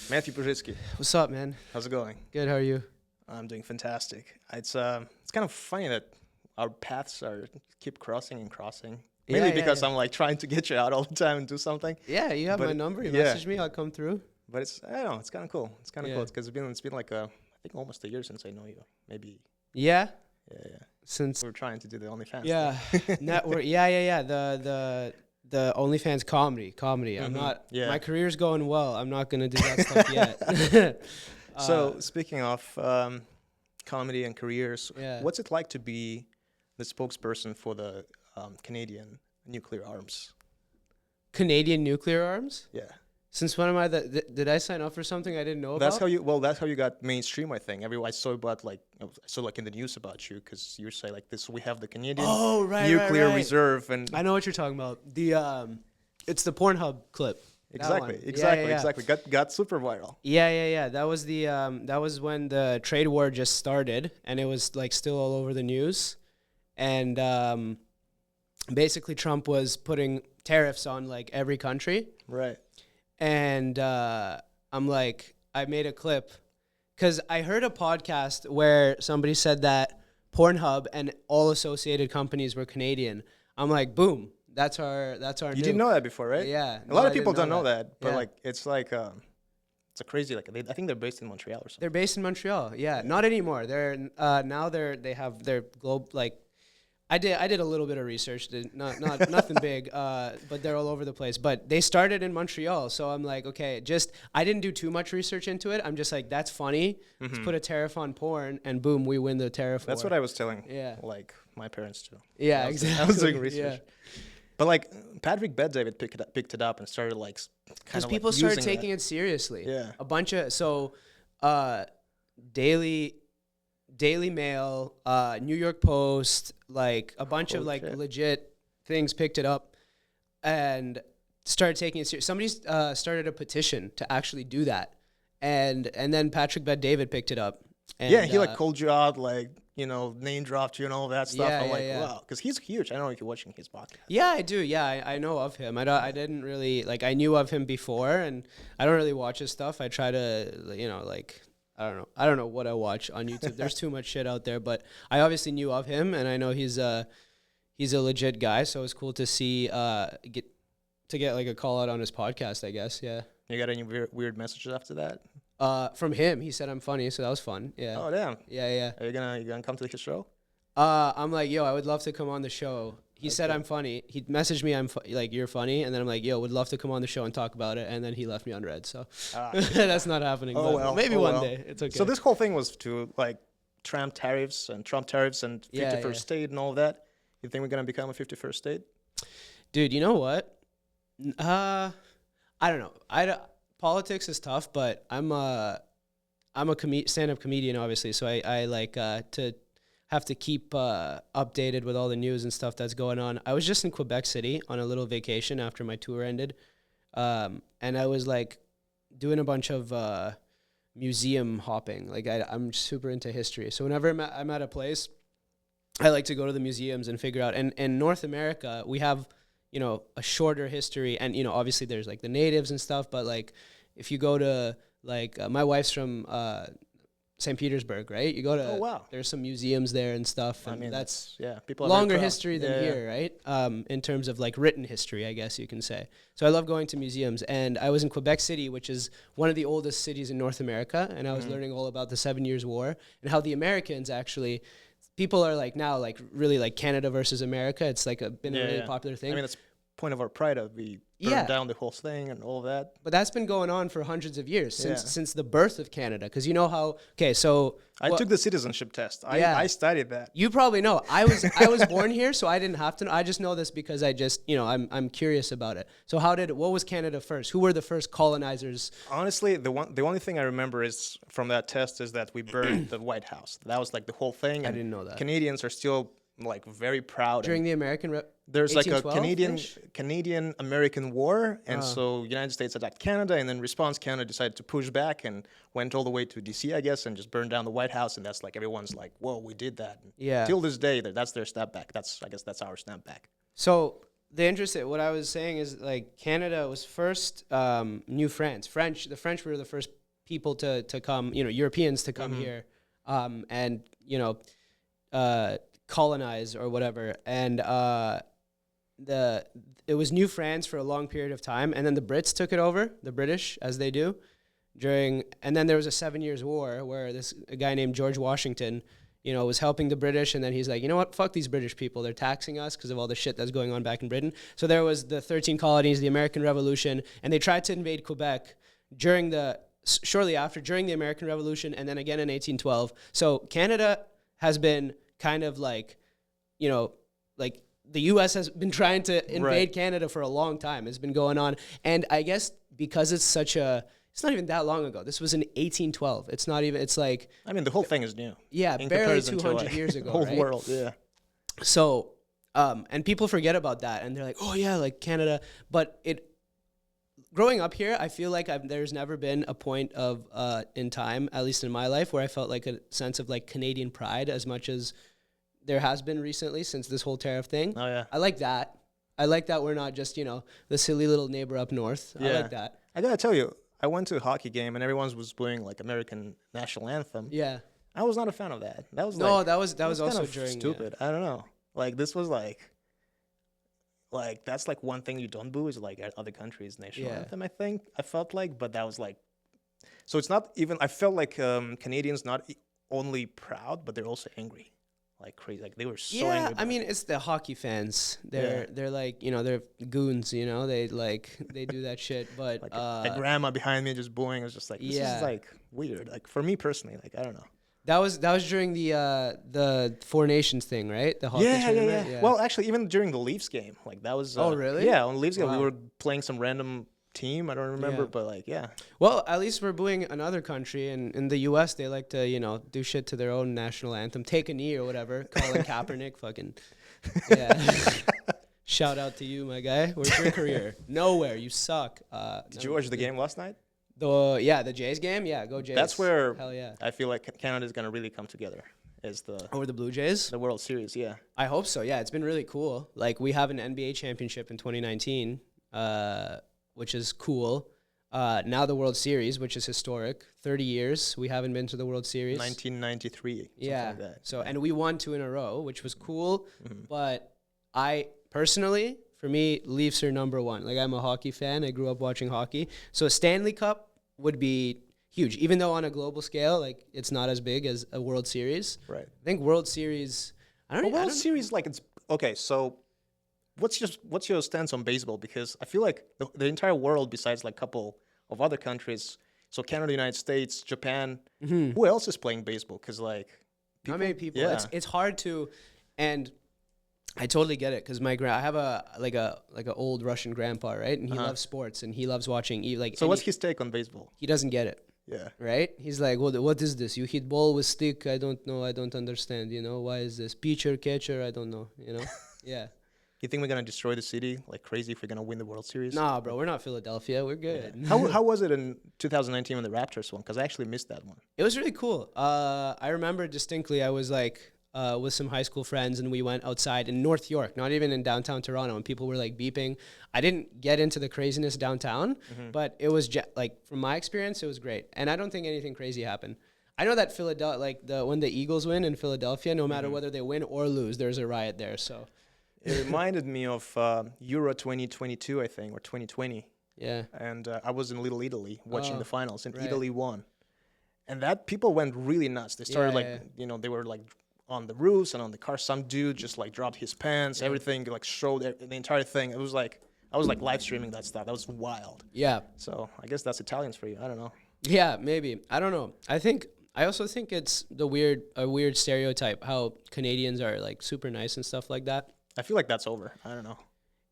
Matthew Puzhitsky. What's up, man? How's it going? Good. How are you? I'm doing fantastic. It's kind of funny that our paths keep crossing and crossing. Mainly because I'm like trying to get you out all the time and do something. Yeah, you have my number. You message me, I'll come through. But I don't know, it's kind of cool. It's kind of cool because it's been like I think almost a year since I know you. Maybe. Yeah. Yeah. Since we're trying to do the OnlyFans. Yeah. The OnlyFans comedy. Mm-hmm. I'm not. Yeah. My career's going well. I'm not gonna do that stuff yet. So speaking of comedy and careers, what's it like to be the spokesperson for the Canadian nuclear arms? Canadian nuclear arms? Yeah. Since when am I did I sign up for something I didn't know That's about? That's how you got mainstream, I think. I saw in the news about you because you say like this. We have the Canadian nuclear reserve, and I know what you're talking about. It's the Pornhub clip. Exactly. Got super viral. Yeah. That was when the trade war just started, and it was like still all over the news, and basically Trump was putting tariffs on like every country. Right. And I'm like, I made a clip because I heard a podcast where somebody said that Pornhub and all associated companies were Canadian. I'm like, boom, that's our. You didn't know that before, right? Yeah. A lot of people don't know that, but it's a crazy I think they're based in Montreal or something. They're based in Montreal. Yeah, not anymore. They're now they have their globe like. I did a little bit of research, not nothing big, but they're all over the place. But they started in Montreal, so I'm like, okay, I didn't do too much research into it. I'm just like, that's funny. Mm-hmm. Let's put a tariff on porn, and boom, we win the tariff war. That's what I was telling, like my parents too. Yeah, exactly. I was doing research, but like Patrick Bet-David picked it up and started like because people started taking it seriously. Yeah, a bunch of Daily Mail, New York Post, like a bunch of like legit things picked it up and started taking it serious. Somebody started a petition to actually do that, and then Patrick Bet-David picked it up. And, he like called you out, like name dropped you and all that stuff. I'm like, wow, because he's huge. I don't know if you're watching his podcast. Yeah, I do. Yeah, I know of him. I didn't really I knew of him before, and I don't really watch his stuff. I try to I don't know what I watch on YouTube. There's too much shit out there, but I obviously knew of him, and I know he's a legit guy. So it's cool to see get like a call out on his podcast, I guess. Yeah. You got any weird messages after that? From him, he said I'm funny, so that was fun. Yeah. Oh damn. Yeah. Are you gonna come to his show? I'm like, yo, I would love to come on the show. He said I'm funny. He messaged me, like, you're funny, and then I'm like, yo, would love to come on the show and talk about it, and then he left me on red. So that's not happening. Maybe one day. It's okay. So this whole thing was to like Trump tariffs and 51st state and all that. You think we're gonna become a 51st state? Dude, you know what? I don't know. Politics is tough, but I'm a stand-up comedian, obviously, so I like to have to keep updated with all the news and stuff that's going on. I was just in Quebec City on a little vacation after my tour ended, and I was like doing a bunch of museum hopping. Like I'm super into history, so whenever I'm at a place, I like to go to the museums and figure out. And in North America, we have a shorter history, and obviously there's like the natives and stuff, but like if you go to like my wife's from St. Petersburg, right? You go to there's some museums there and stuff, and I mean, that's people longer history than here, right? In terms of like written history, I guess you can say. So I love going to museums, and I was in Quebec City, which is one of the oldest cities in North America, and I was learning all about the 7 Years' War and how the Americans actually. People are like now like really like Canada versus America. It's like been a really popular thing. I mean, it's point of our pride of we burned down the whole thing and all that. But that's been going on for hundreds of years since the birth of Canada. Because you know how so I took the citizenship test. I studied that. You probably know. I was born here, so I didn't have to know. I just know this because I just I'm curious about it. So what was Canada first? Who were the first colonizers? Honestly, the only thing I remember is from that test is that we burned the White House. That was like the whole thing. I didn't know that. Canadians are still like very proud during the American. There's like a Canadian American war, and so United States attacked Canada, and in response, Canada decided to push back and went all the way to DC, I guess, and just burned down the White House, and that's like everyone's like, "Whoa, we did that!" And till this day, that's their snapback. I guess that's our snapback. So what I was saying is like Canada was first New France. The French were the first people to come, Europeans to come here, and colonize or whatever. And it was New France for a long period of time, and then the Brits took it over, the British, as they do, and then there was a 7 Years' War where a guy named George Washington, was helping the British, and then he's like, you know what, fuck these British people, they're taxing us because of all the shit that's going on back in Britain. So there was the 13 colonies, the American Revolution, and they tried to invade Quebec shortly after, during the American Revolution, and then again in 1812. So Canada has been kind of like the U.S. has been trying to invade Canada for a long time. It's been going on. And I guess because it's not even that long ago. This was in 1812. It's not even, it's like... I mean, the whole thing is new. Yeah, barely 200 years ago, whole right? world, yeah. So, and people forget about that. And they're like, oh yeah, like Canada. But growing up here, I feel like there's never been a point in time, at least in my life, where I felt like a sense of like Canadian pride as much as there has been recently since this whole tariff thing. Oh, yeah. I like that. We're not just, the silly little neighbor up north. Yeah. I like that. I gotta tell you, I went to a hockey game and everyone was playing like American national anthem. Yeah. I was not a fan of that. That was that was also kind of during stupid. I don't know. Like this was like that's like one thing you don't boo is like other countries' national anthem. I think I felt like, but that was like, so it's not even. I felt like Canadians not only proud, but they're also angry. Like crazy, like they were so angry. I mean, it's the hockey fans. They're like, they're goons. They do that shit. But like a grandma behind me just booing. It was just like this is like weird. Like for me personally, like I don't know. That was during the Four Nations thing, right? The hockey tournament. Yeah. Well, actually, even during the Leafs game, like that was. Oh really? Yeah, on the Leafs game, we were playing some random team. I don't remember, but like, yeah. Well, at least we're booing another country, and in the U.S. they like to, do shit to their own national anthem, take a knee or whatever. Colin Kaepernick, fucking, yeah. Shout out to you, my guy. Where's your career? Nowhere. You suck. Did you watch the game last night? The Jays game. Yeah, go Jays. That's where hell yeah. I feel like Canada is gonna really come together. Over the Blue Jays? The World Series, yeah. I hope so. Yeah, it's been really cool. Like we have an NBA championship in 2019. Which is cool. Now the World Series, which is historic. 30 years we haven't been to the World Series. 1993. Yeah. Like that. So, and we won 2 in a row, which was cool. Mm-hmm. But for me, Leafs are number one. Like I'm a hockey fan. I grew up watching hockey. So a Stanley Cup would be huge, even though on a global scale, like it's not as big as a World Series. Right. I think World Series. World Series, like it's okay. So. What's your stance on baseball? Because I feel like the entire world, besides like a couple of other countries, so Canada, United States, Japan, who else is playing baseball? Because like not many people. Yeah. It's hard to, and I totally get it. Because I have a old Russian grandpa, right? And he loves sports and he loves watching. So what's his take on baseball? He doesn't get it. Yeah. Right? He's like, what is this? You hit ball with stick? I don't know. I don't understand. Why is this pitcher, catcher? I don't know. Yeah. You think we're gonna destroy the city like crazy if we're gonna win the World Series? Nah, bro, we're not Philadelphia. We're good. Yeah. How was it in 2019 when the Raptors won? Because I actually missed that one. It was really cool. I remember distinctly. I was like with some high school friends, and we went outside in North York, not even in downtown Toronto, and people were like beeping. I didn't get into the craziness downtown, but it was like from my experience, it was great. And I don't think anything crazy happened. I know that Philadelphia, when the Eagles win in Philadelphia, no matter whether they win or lose, there's a riot there. So. It reminded me of Euro 2022, I think, or 2020. Yeah. And I was in Little Italy watching the finals, and Italy won. And that people went really nuts. They started they were like on the roofs and on the cars. Some dude just like dropped his pants, everything, like showed the entire thing. It was like, I was like live streaming that stuff. That was wild. Yeah. So I guess that's Italians for you. I don't know. Yeah, maybe. I don't know. I also think it's a weird stereotype how Canadians are like super nice and stuff like that. I feel like that's over. I don't know.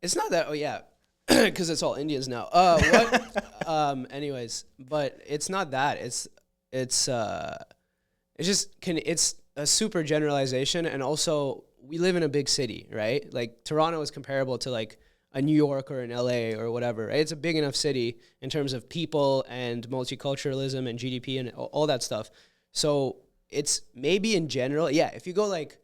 It's not that. Oh yeah, because it's all Indians now. Anyways, but it's not that. It's a super generalization, and also we live in a big city, right? Like Toronto is comparable to like a New York or an LA or whatever. Right? It's a big enough city in terms of people and multiculturalism and GDP and all that stuff. So it's maybe in general, yeah. If you go like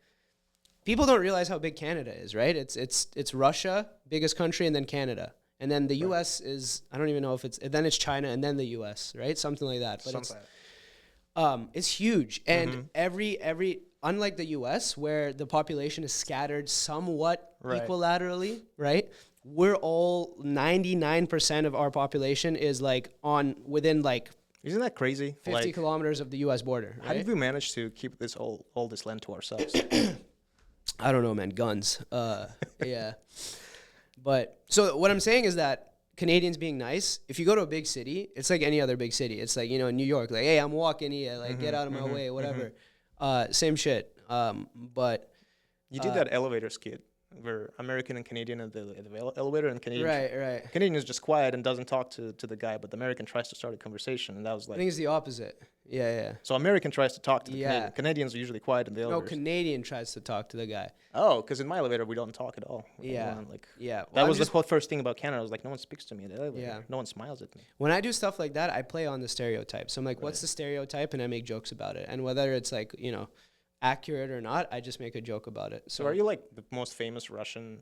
people don't realize how big Canada is, right? It's Russia, biggest country, and then Canada. And then the U.S. is, I don't even know if then it's China and then the U.S., right? Something like that. But it's huge. And every unlike the U.S., where the population is scattered somewhat equilaterally, right? We're all 99% of our population is like within like, isn't that crazy? 50 kilometers of the U.S. border. Right? How did we manage to keep all this land to ourselves? I don't know, man. Guns. Yeah. But so what I'm saying is that Canadians being nice, if you go to a big city, it's like any other big city. It's like, New York, like, hey, I'm walking here, like, get out of my way, whatever. Same shit. But you did that elevator skit where American and Canadian at the elevator, and Canadian Canadian is just quiet and doesn't talk to the guy, but the American tries to start a conversation, and that was like, I think it's the opposite. Yeah. So American tries to talk to the Canadian. Canadians are usually quiet in the elevator. No, Canadian tries to talk to the guy. Oh, because in my elevator we don't talk at all. Yeah. Well, that was the whole first thing about Canada. I was like, no one speaks to me in the elevator. Yeah. No one smiles at me. When I do stuff like that, I play on the stereotype. So I'm like, what's the stereotype? And I make jokes about it. And whether it's like, accurate or not, I just make a joke about it. So are you like the most famous Russian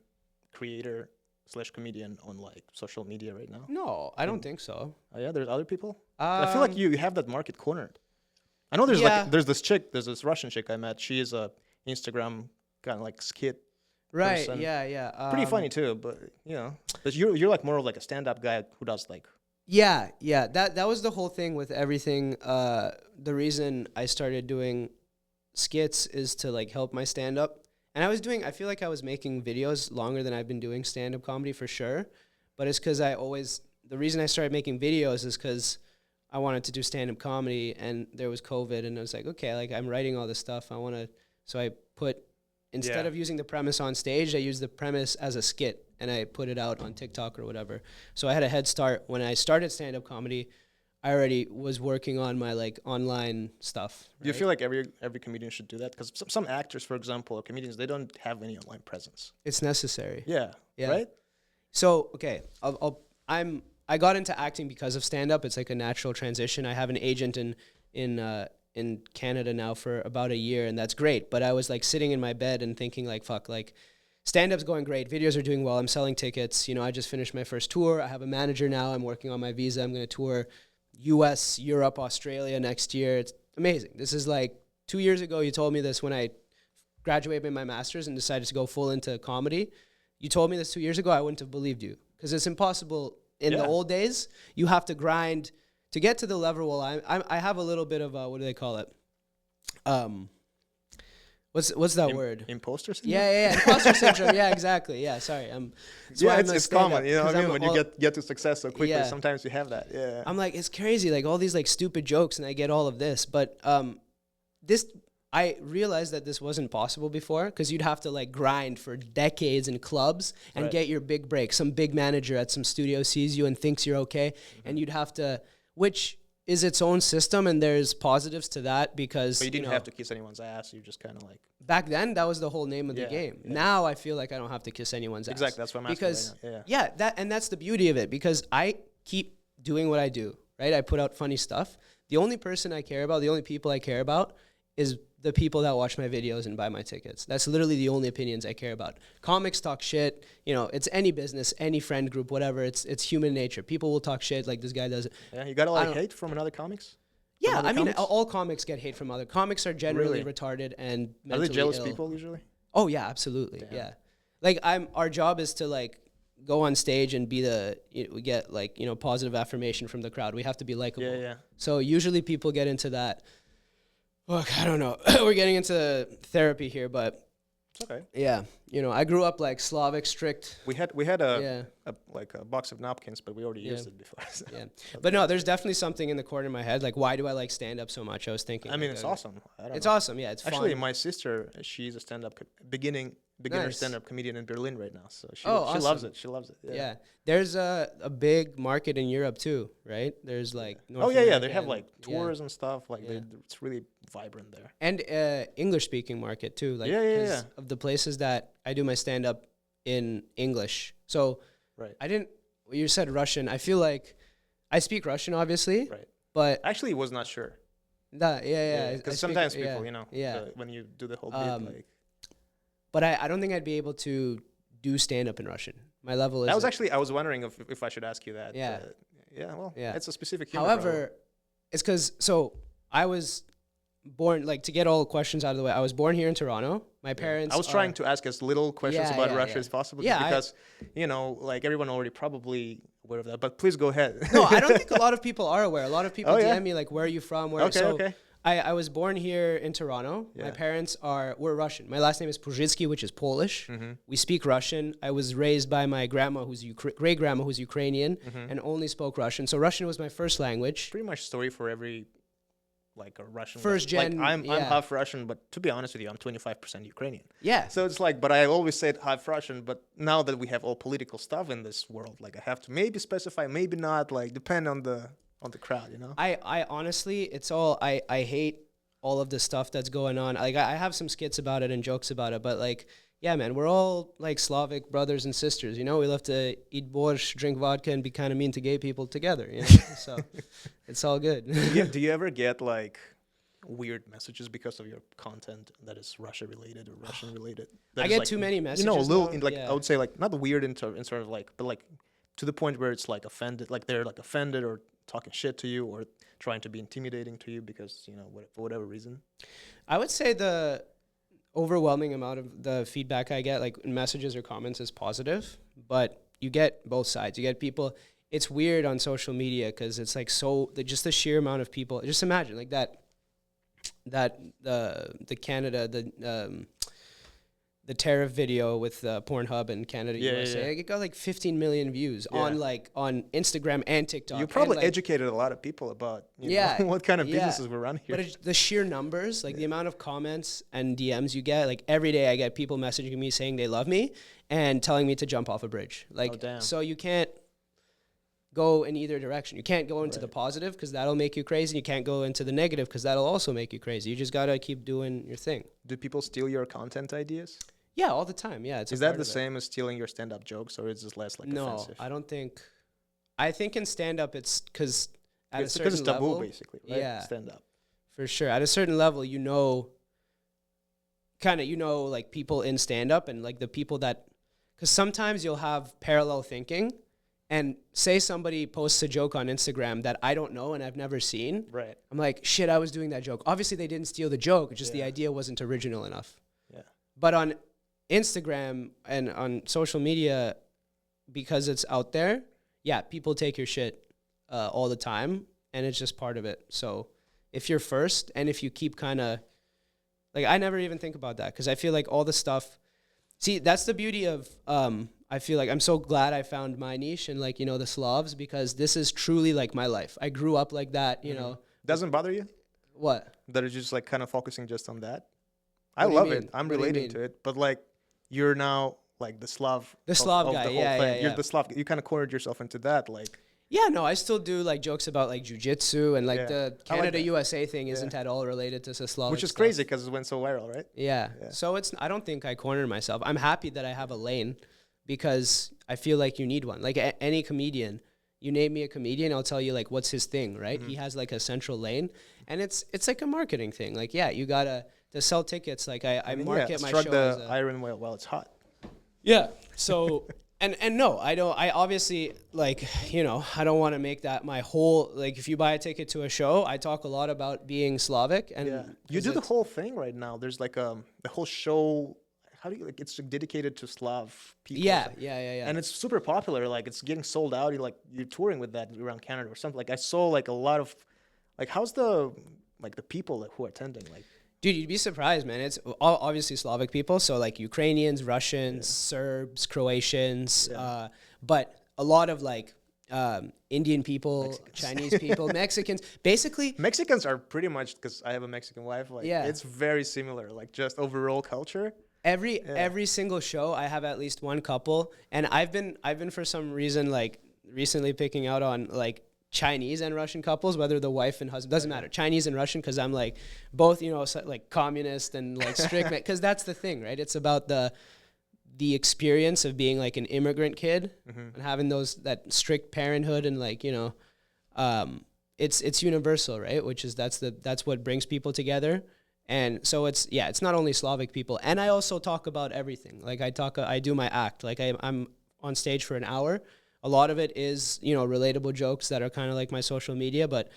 creator / comedian on like social media right now? No, I don't think so. Oh yeah, there's other people? I feel like you have that market cornered. I know there's this Russian chick I met. She is a Instagram kind of like skit person. Yeah. Pretty funny too, but but you're like more of like a stand-up guy who does like. Yeah. That was the whole thing with everything. The reason I started doing skits is to like help my stand-up. And I feel like I was making videos longer than I've been doing stand-up comedy for sure. But it's because the reason I started making videos is because I wanted to do stand-up comedy, and there was COVID, and I was like, okay, like I'm writing all this stuff. So I put, instead of using the premise on stage, I used the premise as a skit, and I put it out on TikTok or whatever. So I had a head start. When I started stand-up comedy, I already was working on my like online stuff. Right? Do you feel like every comedian should do that? Because some actors, for example, or comedians, they don't have any online presence. It's necessary. Yeah. Right? So, okay, I got into acting because of stand-up. It's like a natural transition. I have an agent in Canada now for about a year, and that's great. But I was like sitting in my bed and thinking like, fuck, like stand-up's going great. Videos are doing well. I'm selling tickets. I just finished my first tour. I have a manager now. I'm working on my visa. I'm going to tour US, Europe, Australia next year. It's amazing. This is like 2 years ago. You told me this when I graduated with my master's and decided to go full into comedy. You told me this 2 years ago. I wouldn't have believed you, because it's impossible. In the old days, you have to grind to get to the level. Well, I have a little bit of what do they call it? What's that word? Imposter syndrome? Yeah. Imposter syndrome. Yeah, exactly. Yeah, sorry. It's common. What I mean? When you get to success so quickly, sometimes you have that. Yeah. I'm like, it's crazy. Like all these like stupid jokes, and I get all of this. But I realized that this wasn't possible before, because you'd have to like grind for decades in clubs and get your big break. Some big manager at some studio sees you and thinks you're okay, and you'd have to, which is its own system, and there's positives to that because. But you didn't have to kiss anyone's ass. You just kind of like. Back then, that was the whole name of the game. Yeah. Now I feel like I don't have to kiss anyone's ass. Exactly, that's what I'm asking right now. That's the beauty of it, because I keep doing what I do. Right, I put out funny stuff. The only person I care about, the only people I care about, is the people that watch my videos and buy my tickets. That's literally the only opinions I care about. Comics talk shit. It's any business, any friend group, whatever. It's human nature. People will talk shit like this guy does it. Yeah, you got a lot of hate from other comics? Yeah, I mean, all comics get hate from other. Comics are generally retarded and mentally Are they jealous ill. people usually? Oh, yeah, absolutely. Damn. Yeah. Like our job is to like go on stage and be we get like, positive affirmation from the crowd. We have to be likable. Yeah. So usually people get into that. Look, I don't know. We're getting into therapy here, but it's okay. Yeah, I grew up like Slavic, strict. We had a box of napkins, but we already used it before. So. Yeah, but no, there's definitely something in the corner of my head. Like, why do I like stand up so much? I was thinking. I mean, it's awesome. It's awesome. Yeah, it's actually fun. My sister. She's a stand-up beginner stand-up comedian in Berlin right now. So she awesome. loves it. She loves it. Yeah. There's a big market in Europe too, right? There's like North America. They have like tours and stuff. Like it's really vibrant there. And English-speaking market too. Like of the places that I do my stand-up in English. So you said Russian. I feel like I speak Russian, obviously. Right. But actually, was not sure. Because sometimes people, when you do the whole bit, like. but I don't think I'd be able to do stand up in Russian. My level is. That was actually, I was wondering if I should ask you that. Yeah. It's a specific humor. However, it's because, so I was born, like, to get all questions out of the way, I was born here in Toronto. My parents. I was trying to ask as little questions about Russia as possible. Yeah, because, like, everyone already probably aware of that. But please go ahead. No, I don't think a lot of people are aware. A lot of people DM me, like, where are you from? Okay. I was born here in Toronto. Yeah. My parents were Russian. My last name is Puzhitsky, which is Polish. Mm-hmm. We speak Russian. I was raised by my grandma, who's great-grandma, who's Ukrainian, and only spoke Russian. So Russian was my first language. Pretty much story for every, like, a Russian. First gen. Like, I'm half Russian, but to be honest with you, I'm 25% Ukrainian. Yeah. So it's like, but I always said half Russian, but now that we have all political stuff in this world, like, I have to maybe specify, maybe not, like, depend on the crowd, you know? I honestly, it's all, I hate all of the stuff that's going on. Like, I have some skits about it and jokes about it, but, like, yeah, man, we're all, like, Slavic brothers and sisters, you know? We love to eat borscht, drink vodka, and be kind of mean to gay people together, you know? So it's all good. Do you ever get, like, weird messages because of your content that is Russia-related or Russian-related? I get too many messages. You know, a little, I would say, like, not weird in sort of, like, but, like, to the point where it's, like, offended, like, they're, like, offended or talking shit to you or trying to be intimidating to you because, you know, for whatever reason? I would say the overwhelming amount of the feedback I get, like in messages or comments, is positive, but you get both sides. You get people, it's weird on social media because it's like just the sheer amount of people. Just imagine like the Canada, the tariff video with Pornhub in Canada, USA. Like, it got like 15 million views on Instagram and TikTok. You probably educated a lot of people about what kind of businesses were run here. But the sheer numbers, like the amount of comments and DMs you get, like every day I get people messaging me saying they love me and telling me to jump off a bridge. Like, so you can't go in either direction. You can't go into the positive because that'll make you crazy. You can't go into the negative because that'll also make you crazy. You just got to keep doing your thing. Do people steal your content ideas? Yeah, all the time. Yeah. Is that the same as stealing your stand-up jokes, or is it less like offensive? No, I don't think. I think in stand-up it's because at a certain because it's taboo, level, basically, right? Yeah, stand-up. For sure. At a certain level, like people in stand-up and like the people that, because sometimes you'll have parallel thinking, and say somebody posts a joke on Instagram that I don't know and I've never seen. Right. I'm like, shit, I was doing that joke. Obviously, they didn't steal the joke. It's just the idea wasn't original enough. Yeah. But on Instagram and on social media, because it's out there, people take your shit all the time, and it's just part of it. So if you're first, and if you keep kind of, like, I never even think about that, because I feel like all the stuff, see, that's the beauty of, I feel like I'm so glad I found my niche and, like, you know, the Slavs, because this is truly, like, my life. I grew up like that, you know. Doesn't bother you? What? That it's just, like, kind of focusing just on that? I love it. I'm relating to it. But, like, you're now like the Slav guy, the whole thing. Yeah. You're the Slav. You kind of cornered yourself into that, like. Yeah, no, I still do like jokes about like jujitsu and like the Canada USA thing isn't at all related to Slavic, which is crazy because it went so viral, right? Yeah. So I don't think I cornered myself. I'm happy that I have a lane because I feel like you need one. Like any comedian, you name me a comedian, I'll tell you like what's his thing, right? Mm-hmm. He has like a central lane, and it's like a marketing thing. Like you gotta. To sell tickets, like I market my show. Struck the iron while it's hot. Yeah. So and no, I don't. I obviously like I don't want to make that my whole. Like if you buy a ticket to a show, I talk a lot about being Slavic, and you do the whole thing right now. There's like the whole show. How do you like? It's dedicated to Slav people. Yeah. And it's super popular. Like it's getting sold out. You're touring with that around Canada or something. Like I saw like a lot of, like how's the people who are attending like. Dude, you'd be surprised, man. It's obviously Slavic people, so like Ukrainians, Russians, Serbs, Croatians, but a lot of like Indian people, Mexicans. Chinese people, Mexicans. Basically, Mexicans are pretty much, because I have a Mexican wife. Like, it's very similar. Like just overall culture. Every single show, I have at least one couple, and I've been for some reason like recently picking out on like Chinese and Russian couples, whether the wife and husband, doesn't matter, Chinese and Russian, because I'm like both, like communist and like strict, because that's the thing, right? It's about the experience of being like an immigrant kid and having that strict parenthood, and like it's universal, right? Which is that's what brings people together, And so it's not only Slavic people. And I also talk about everything. Like I do my act. Like I'm on stage for an hour. A lot of it is, relatable jokes that are kind of like my social media, but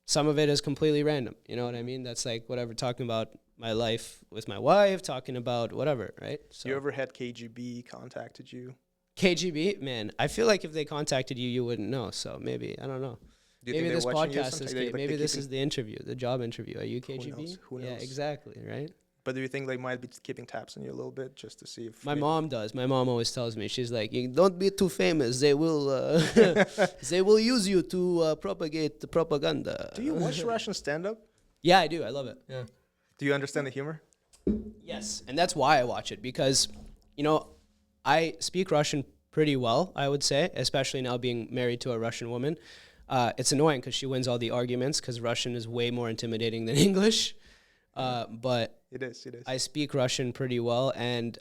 some of it is completely random. You know what I mean? That's like whatever, talking about my life with my wife, talking about whatever, right? So you ever had KGB contacted you? KGB? Man, I feel like if they contacted you, you wouldn't know. So maybe, I don't know. Maybe this podcast is maybe this is the interview, the job interview. Are you KGB? Who knows? Yeah, exactly, right? But do you think they might be keeping tabs on you a little bit just to see if... My mom does. My mom always tells me, she's like, don't be too famous. They will they will use you to propagate the propaganda. Do you watch Russian stand-up? Yeah, I do. I love it. Yeah. Do you understand the humor? Yes, and that's why I watch it, because, I speak Russian pretty well, I would say, especially now being married to a Russian woman. It's annoying because she wins all the arguments because Russian is way more intimidating than English. But it is. I speak Russian pretty well, and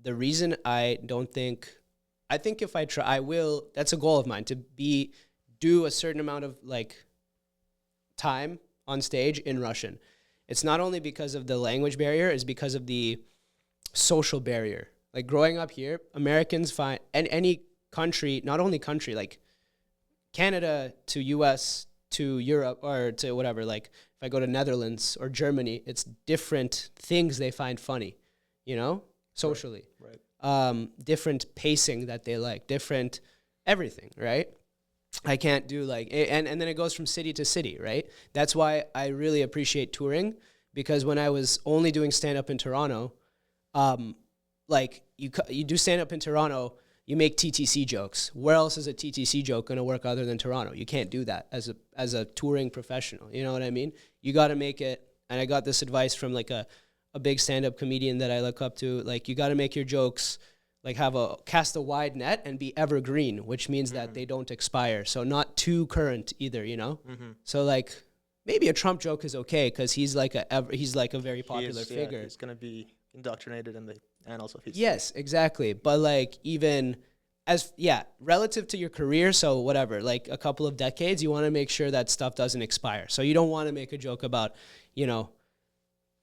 the reason I think if I try, I will. That's a goal of mine, to do a certain amount of time on stage in Russian. It's not only because of the language barrier; it's because of the social barrier. Like growing up here, Americans find any country, not only country, like Canada to US to Europe or to whatever, like if I go to Netherlands or Germany, it's different things they find funny, socially. Right. Different pacing that they like, different everything, right? I can't do and then it goes from city to city, right? That's why I really appreciate touring, because when I was only doing stand-up in Toronto, you do stand-up in Toronto, you make TTC jokes. Where else is a TTC joke going to work other than Toronto? You can't do that as a touring professional. You know what I mean? You got to make it. And I got this advice from a big stand-up comedian that I look up to. Like, you got to make your jokes cast a wide net and be evergreen, which means that they don't expire. So not too current either, Mm-hmm. So maybe a Trump joke is okay because he's like a very popular figure. He's going to be indoctrinated in the annals of history. Yes, exactly. But even relative to your career, so whatever, a couple of decades, you want to make sure that stuff doesn't expire. So you don't want to make a joke about,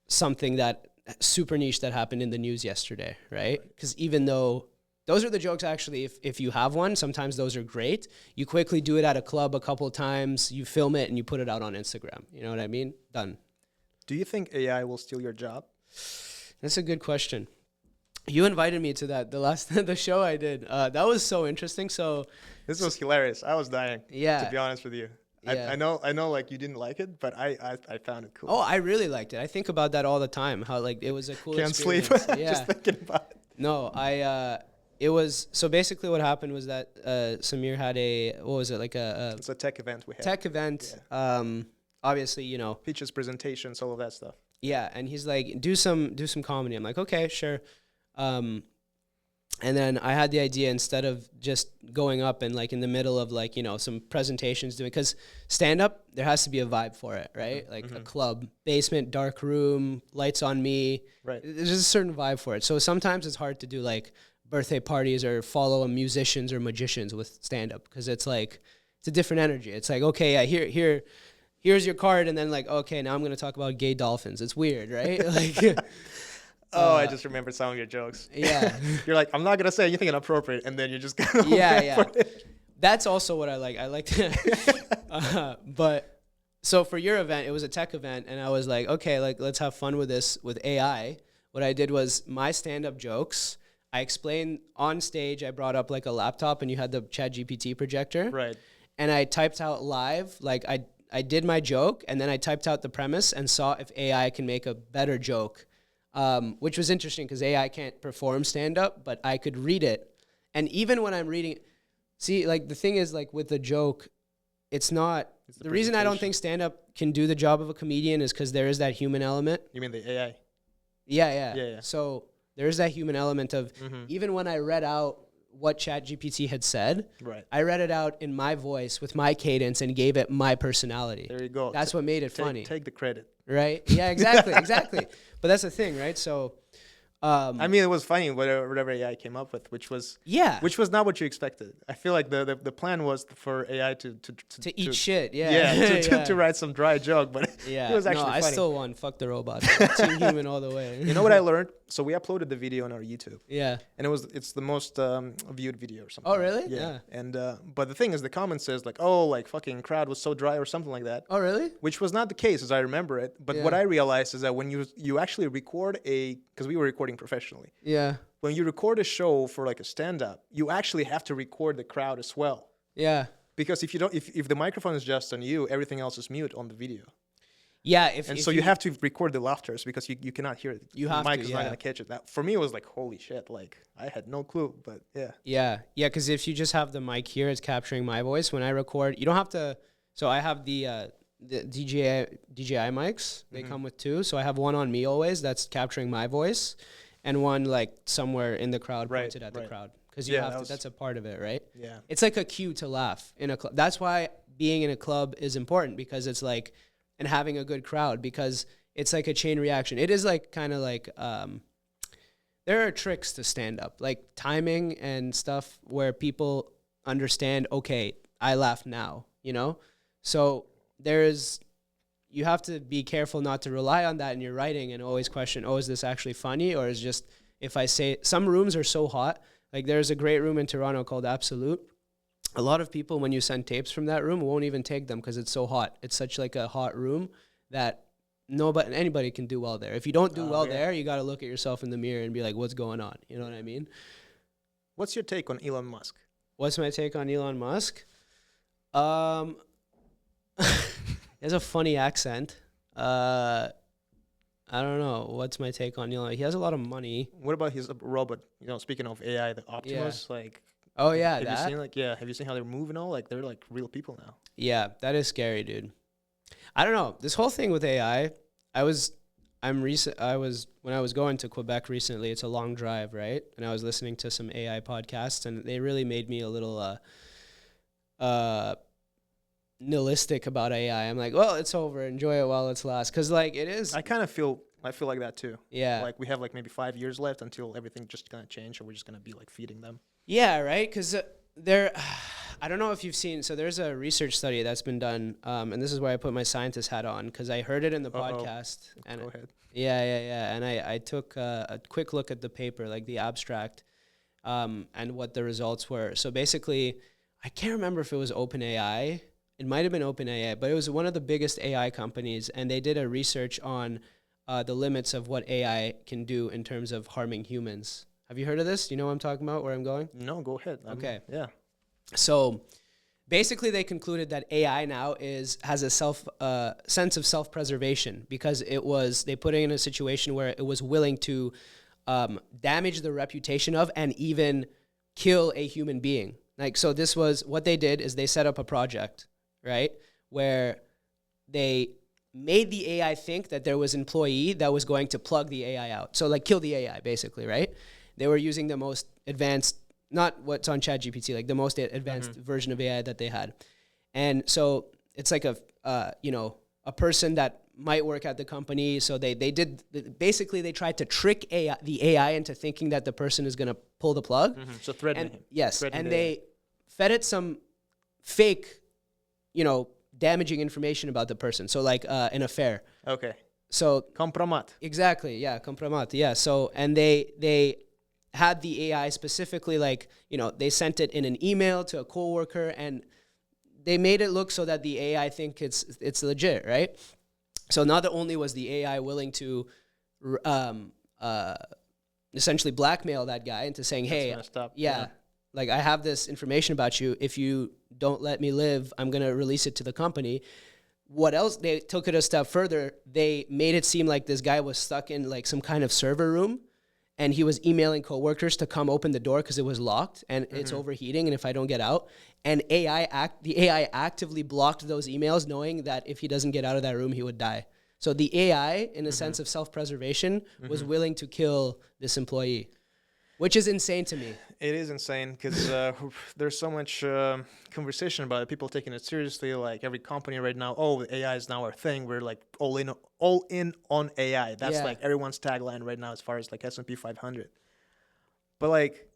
something that super niche that happened in the news yesterday, right? Because even though those are the jokes, actually, if you have one, sometimes those are great. You quickly do it at a club a couple of times, you film it, and you put it out on Instagram. You know what I mean? Done. Do you think AI will steal your job? That's a good question. You invited me to that the show I did. That was so interesting. So this was hilarious. I was dying. Yeah. To be honest with you. Yeah. I know you didn't like it, but I found it cool. Oh, I really liked it. I think about that all the time. How it was a cool Can't experience. sleep. Yeah. Just thinking about it. No, it was, so basically what happened was that Samir had it's a tech event we had. Tech event. Yeah. Obviously, pitches, presentations, all of that stuff. Yeah, and he's like, do some comedy. I'm like, okay, sure. And then I had the idea, instead of just going up and in the middle of some presentations doing, because stand up, there has to be a vibe for it, right? Mm-hmm. A club, basement, dark room, lights on me. Right. There's a certain vibe for it. So sometimes it's hard to do birthday parties or follow musicians or magicians with stand up, because it's it's a different energy. It's okay, yeah, here's your card, and then okay, now I'm going to talk about gay dolphins. It's weird, right? I just remembered some of your jokes. Yeah. You're like, I'm not going to say anything inappropriate, and then you just go yeah. That's also what I like. I like to, but so for your event, it was a tech event, and I was like, okay, let's have fun with this with AI. What I did was my stand-up jokes, I explained on stage, I brought up a laptop, and you had the ChatGPT projector. Right. And I typed out live, I did my joke, and then I typed out the premise and saw if AI can make a better joke, which was interesting because AI can't perform stand-up, but I could read it. And even when I'm reading, the thing is, with the joke, it's not, the reason I don't think stand-up can do the job of a comedian is because there is that human element. You mean the AI? Yeah. So there is that human element of, even when I read out what ChatGPT had said, right, I read it out in my voice with my cadence and gave it my personality. There you go. That's what made it funny. Take the credit. Right? Yeah, exactly. But that's the thing, right? So I mean, it was funny whatever AI came up with, which was not what you expected. I feel like the plan was for AI to eat shit. Yeah, to write some dry joke, but it was actually funny. I still won. Fuck the robots. Team human all the way. You know what I learned? So we uploaded the video on our YouTube. Yeah, and it's the most viewed video or something. Oh really? Yeah. And but the thing is, the comment says like, oh, like fucking crowd was so dry or something like that. Oh really? Which was not the case as I remember it. But what I realized is that when you actually record because we were recording professionally. Yeah. When you record a show for like a stand-up, you actually have to record the crowd as well. Yeah. Because if you don't, if the microphone is just on you, everything else is mute on the video. Yeah. So you have to record the laughters because you cannot hear it. You have the mic to, is not gonna catch it. That for me it was like holy shit. Like I had no clue, but yeah. Yeah. Because if you just have the mic here, it's capturing my voice. When I record, you don't have to. So I have the DJI mics. They come with two. So I have one on me always that's capturing my voice, and one like somewhere in the crowd pointed at the crowd. Because you have to. That's a part of it, right? Yeah. It's like a cue to laugh in a club. That's why being in a club is important, because it's like, and having a good crowd, because it's like a chain reaction. It is like kind of like there are tricks to stand up, like timing and stuff where people understand, okay, I laugh now, you know? So you have to be careful not to rely on that in your writing and always question, oh, is this actually funny? Or is just, if I say, some rooms are so hot, like there's a great room in Toronto called Absolute. A lot of people, when you send tapes from that room, won't even take them because it's so hot. It's such like a hot room that anybody can do well there. If you don't do well there, you got to look at yourself in the mirror and be like, what's going on? You know what I mean? What's your take on Elon Musk? What's my take on Elon Musk? He has a funny accent. I don't know. What's my take on Elon? He has a lot of money. What about his robot? You know, speaking of AI, the Optimus, like. Oh yeah, have you seen how they're moving all? Like they're like real people now. Yeah, that is scary, dude. I don't know. This whole thing with AI, when I was going to Quebec recently, it's a long drive, right? And I was listening to some AI podcasts, and they really made me a little nihilistic about AI. I'm like, well, it's over. Enjoy it while it's last. Cause like it is. I feel like that too. Yeah. Like we have like maybe 5 years left until everything just gonna change, or we're just gonna be like feeding them. Yeah, right. Because I don't know if you've seen. So there's a research study that's been done, and this is where I put my scientist hat on because I heard it in the podcast. And go ahead. Yeah. And I took a quick look at the paper, like the abstract, and what the results were. So basically, I can't remember if it was OpenAI. It might have been OpenAI, but it was one of the biggest AI companies, and they did a research on the limits of what AI can do in terms of harming humans. Have you heard of this? Do you know what I'm talking about, where I'm going? No, go ahead. Okay. Yeah. So basically they concluded that AI now has a sense of self-preservation because they put it in a situation where it was willing to damage the reputation of and even kill a human being. Like, so this was, what they did is they set up a project, right, where they made the AI think that there was an employee that was going to plug the AI out. So like kill the AI basically, right? They were using the most advanced, not what's on ChatGPT, like the most advanced version of AI that they had. And so it's like a person that might work at the company. So they tried to trick the AI into thinking that the person is going to pull the plug. So threatening him. Yes. And they fed it some fake, damaging information about the person. So like an affair. Okay. So compromat. Exactly. Yeah. Compromat. Yeah. So, and they had the AI specifically, like, they sent it in an email to a coworker and they made it look so that the AI think it's legit. Right. So not only was the AI willing to, essentially blackmail that guy into saying, hey, like I have this information about you. If you don't let me live, I'm going to release it to the company. What else? They took it a step further. They made it seem like this guy was stuck in like some kind of server room and he was emailing coworkers to come open the door because it was locked and it's overheating and if I don't get out. And the AI actively blocked those emails knowing that if he doesn't get out of that room, he would die. So the AI, in a sense of self-preservation, was willing to kill this employee. which is insane to me. It is insane because there's so much conversation about it. People taking it seriously. Like every company right now, oh, AI is now our thing. We're like all in on AI. That's like everyone's tagline right now as far as like S&P 500. But like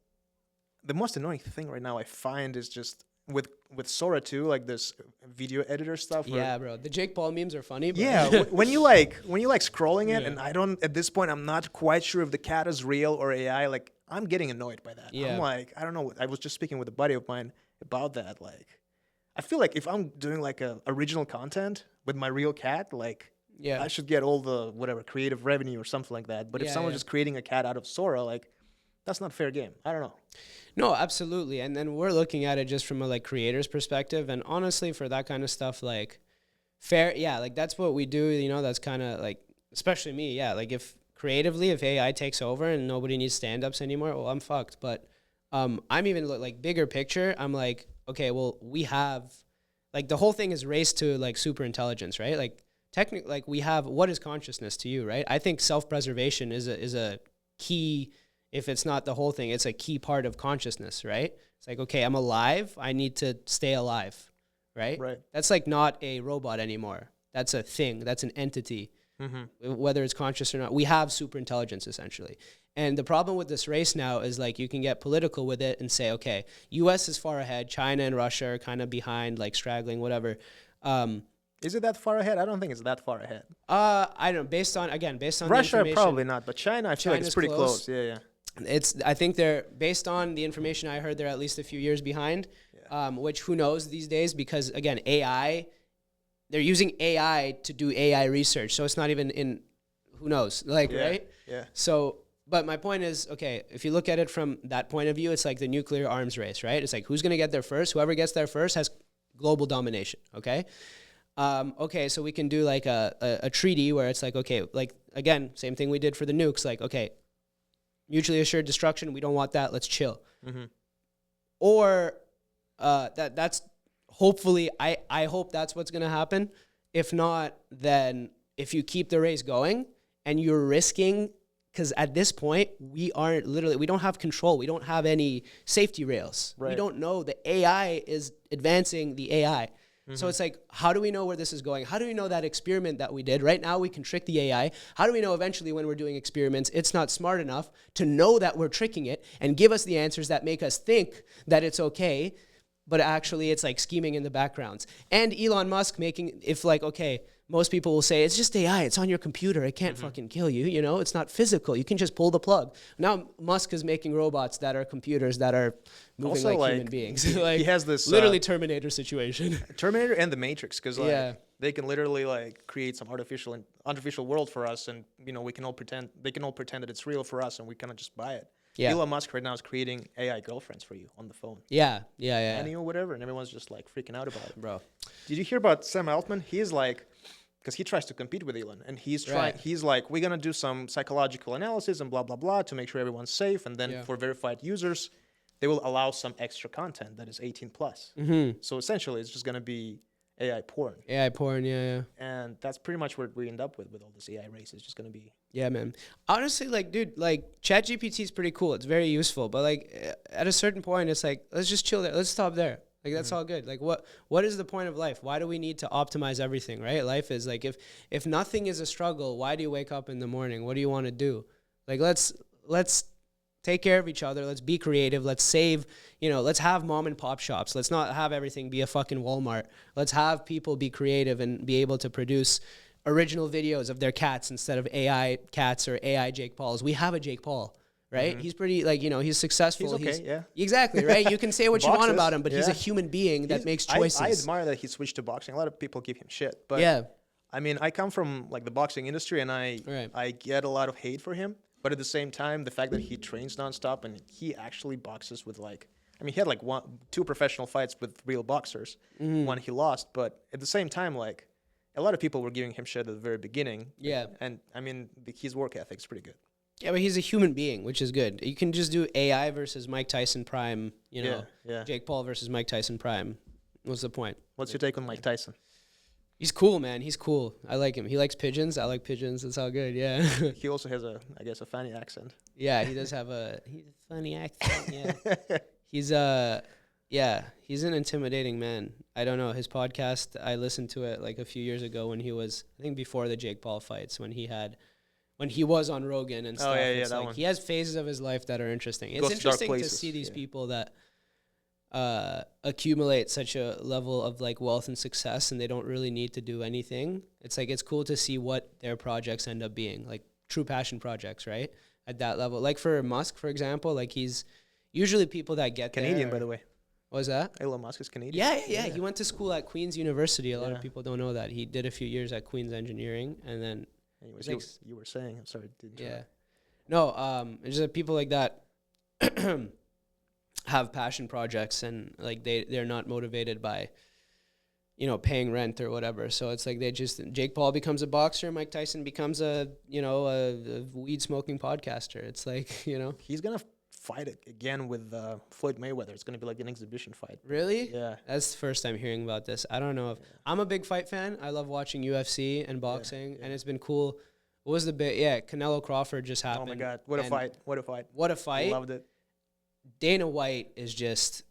the most annoying thing right now I find is just with Sora too, like this video editor stuff. Yeah, bro. The Jake Paul memes are funny. But yeah, when you like scrolling it, and I don't at this point I'm not quite sure if the cat is real or AI. Like I'm getting annoyed by that. I'm like, I don't know. I was just speaking with a buddy of mine about that. Like, I feel like if I'm doing like a original content with my real cat, like I should get all the whatever creative revenue or something like that. But if someone's just creating a cat out of Sora, like that's not fair game. I don't know. No, absolutely. And then we're looking at it just from a like creator's perspective. And honestly, for that kind of stuff, like fair, like that's what we do. You know, that's kind of like, especially me. Yeah, like if creatively, if AI takes over and nobody needs stand-ups anymore, well, I'm fucked. But I'm even like bigger picture. I'm like, okay, well, we have like the whole thing is race to like super intelligence, right? Like technically, like we have what is consciousness to you, right? I think self-preservation is a key. If it's not the whole thing, it's a key part of consciousness, right? It's like, okay, I'm alive. I need to stay alive, right? Right. That's like not a robot anymore. That's a thing. That's an entity. Mm-hmm. Whether it's conscious or not, we have super intelligence essentially. And the problem with this race now is like you can get political with it and say, okay, U.S. is far ahead. China and Russia are kind of behind, like straggling, whatever. Is it that far ahead? I don't think it's that far ahead. I don't know. Based on Russia, probably not, but China, I feel like it's pretty close. Yeah. I think they're, based on the information I heard, they're at least a few years behind, which who knows these days, because again, AI, they're using AI to do AI research. So it's not even in, who knows, like, right? Yeah. So, but my point is, okay, if you look at it from that point of view, it's like the nuclear arms race, right? It's like, who's going to get there first? Whoever gets there first has global domination, okay? Okay, so we can do like a treaty where it's like, okay, like, again, same thing we did for the nukes, like, okay, mutually assured destruction, we don't want that, let's chill. Mm-hmm. Or that's hopefully, I hope that's what's going to happen. If not, then if you keep the race going and you're risking, because at this point, we don't have control. We don't have any safety rails. Right. We don't know. The AI is advancing the AI. So it's like, how do we know where this is going? How do we know that experiment that we did? Right now, we can trick the AI. How do we know eventually when we're doing experiments, it's not smart enough to know that we're tricking it and give us the answers that make us think that it's okay, but actually it's like scheming in the backgrounds. And Elon Musk if like, okay, most people will say, it's just AI, it's on your computer, it can't fucking kill you, you know, it's not physical, you can just pull the plug. Now Musk is making robots that are computers that are moving also like human beings. Like, he has this literally Terminator situation. Terminator and the Matrix, because like they can literally like create some artificial world for us, and you know they can all pretend that it's real for us, and we kind of just buy it. Yeah. Elon Musk right now is creating AI girlfriends for you on the phone. Yeah. Annie or whatever, and everyone's just like freaking out about it. Bro, did you hear about Sam Altman? He's like, because he tries to compete with Elon, and he's like, we're gonna do some psychological analysis and blah blah blah to make sure everyone's safe, and then for verified users, they will allow some extra content that is 18 plus. So essentially, it's just gonna be AI porn. Yeah. And that's pretty much what we end up with all this AI race. It's just gonna be. Yeah, man. Honestly, like, dude, like, ChatGPT is pretty cool. It's very useful, but like, at a certain point, it's like, let's just chill there. Let's stop there. Like, that's all good. Like, what is the point of life? Why do we need to optimize everything, right? Life is like, if nothing is a struggle, why do you wake up in the morning? What do you want to do? Like, let's take care of each other. Let's be creative. Let's save, let's have mom and pop shops. Let's not have everything be a fucking Walmart. Let's have people be creative and be able to produce original videos of their cats instead of AI cats or AI Jake Pauls. We have a Jake Paul. Right? He's pretty, like, he's successful. He's okay, yeah. Exactly, right? You can say what you want about him, but he's a human being that makes choices. I admire that he switched to boxing. A lot of people give him shit. But I mean, I come from, like, the boxing industry, and I get a lot of hate for him. But at the same time, the fact that he trains nonstop and he actually boxes with, like, I mean, he had, like, 2 professional fights with real boxers. One he lost. But at the same time, like, a lot of people were giving him shit at the very beginning. Yeah. And, I mean, his work ethic is pretty good. Yeah, but he's a human being, which is good. You can just do AI versus Mike Tyson Prime, Jake Paul versus Mike Tyson Prime. What's the point? What's your take on Mike Tyson? He's cool, man. He's cool. I like him. He likes pigeons. I like pigeons. It's all good. Yeah. He also has a funny accent. Yeah, he does have a funny accent. Yeah. He's an intimidating man. I don't know. His podcast, I listened to it like a few years ago when he was, I think before the Jake Paul fights, when he was on Rogan and stuff. It's like he has phases of his life that are interesting. It's interesting to see these people that accumulate such a level of like wealth and success, and they don't really need to do anything. It's like, it's cool to see what their projects end up being, like true passion projects, right? At that level. Like for Musk, for example, like he's usually people that get Canadian, by the way. What was that? Elon Musk is Canadian. Yeah. He went to school at Queen's University. A lot of people don't know that. He did a few years at Queen's Engineering, and then anyways, you were saying, I'm sorry, it's just people like that have passion projects, and like they're not motivated by paying rent or whatever. So it's like Jake Paul becomes a boxer, Mike Tyson becomes a weed smoking podcaster. It's like, he's gonna fight it again with Floyd Mayweather. It's gonna be like an exhibition fight. Really? Yeah. That's the first time hearing about this. I don't know if I'm a big fight fan. I love watching UFC and boxing, and it's been cool. What was the bit? Yeah, Canelo Crawford just happened. Oh my God, what a fight! What a fight! Loved it. Dana White is just,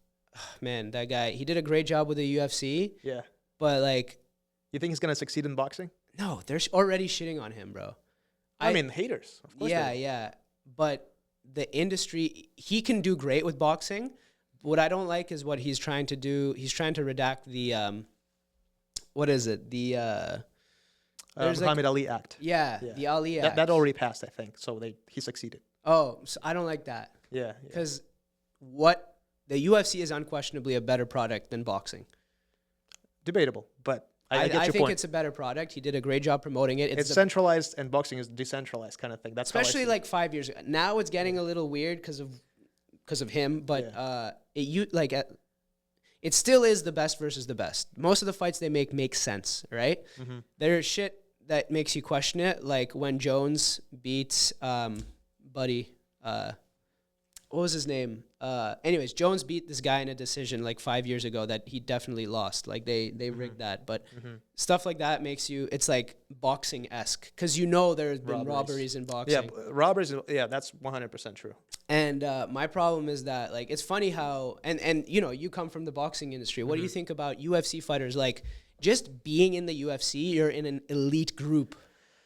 man, that guy. He did a great job with the UFC. Yeah. But like, you think he's gonna succeed in boxing? No, they're already shitting on him, bro. I mean, haters. Of course. Yeah. But the industry, he can do great with boxing. What I don't like is what he's trying to do. He's trying to redact the, what is it? The Muhammad Ali Act. Yeah, the Ali Act. That already passed, I think. So he succeeded. Oh, so I don't like that. Yeah. Because the UFC is unquestionably a better product than boxing. Debatable, but I get your point. I think it's a better product. He did a great job promoting it. It's centralized, and boxing is decentralized kind of thing. That's especially like 5 years ago. Now it's getting a little weird because of him, but it still is the best versus the best. Most of the fights they make sense, right? Mm-hmm. There's shit that makes you question it, like when Jones beats what was his name? Anyways, Jones beat this guy in a decision like 5 years ago that he definitely lost. Like they rigged that. But stuff like that makes you, it's like boxing-esque. Because there's been robberies in boxing. Yeah, robberies, that's 100% true. And my problem is that, like, it's funny how, and you come from the boxing industry. What do you think about UFC fighters? Like, just being in the UFC, you're in an elite group,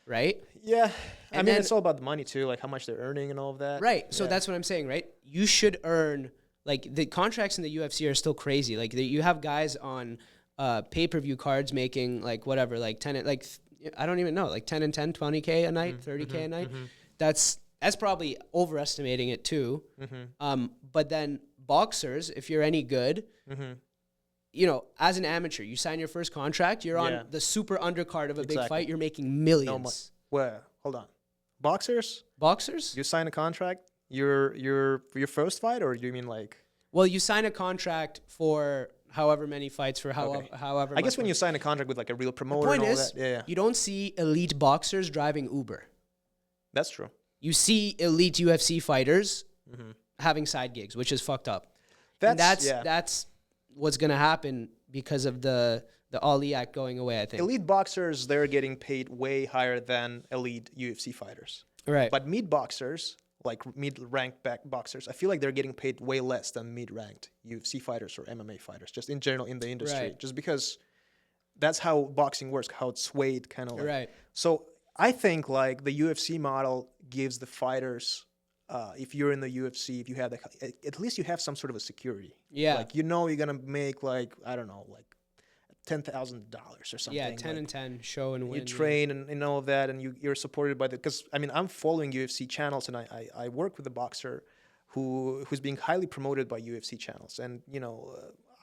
right? Yeah. I mean, it's all about the money too, like how much they're earning and all of that. Right. So that's what I'm saying, right? You should earn, like, the contracts in the UFC are still crazy. Like, you have guys on pay-per-view cards making, like, whatever, like 10, like, I don't even know, like 10 and 10, 20K a night, 30K a night. That's probably overestimating it too. But then boxers, if you're any good, as an amateur, you sign your first contract, you're on the super undercard of a big fight, you're making millions. Well, hold on. Boxers? You sign a contract, your first fight, or do you mean like? Well, you sign a contract for however many fights for however. I guess when you sign a contract with like a real promoter and all that, you don't see elite boxers driving Uber. That's true. You see elite UFC fighters having side gigs, which is fucked up. That's what's gonna happen because of the Ali Act going away, I think. Elite boxers, they're getting paid way higher than elite UFC fighters. Right. But mid-boxers, like mid-ranked boxers, I feel like they're getting paid way less than mid-ranked UFC fighters or MMA fighters, just in general in the industry. Right. Just because that's how boxing works, how it's swayed kind of like. Right. So I think like the UFC model gives the fighters, if you're in the UFC, if you have at least you have some sort of a security. Yeah. Like, you're going to make like, I don't know, like $10,000 or something. Yeah, 10 like, and 10, show and win. You train and all of that, and you're supported by because I mean, I'm following UFC channels, and I work with a boxer who's being highly promoted by UFC channels, and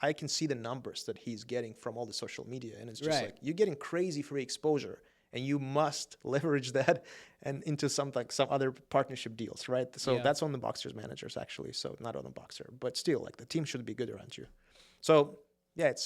I can see the numbers that he's getting from all the social media, and it's just like you're getting crazy free exposure, and you must leverage that and into some other partnership deals, right? So that's on the boxer's managers actually, so not on the boxer, but still, like, the team should be good around you. So it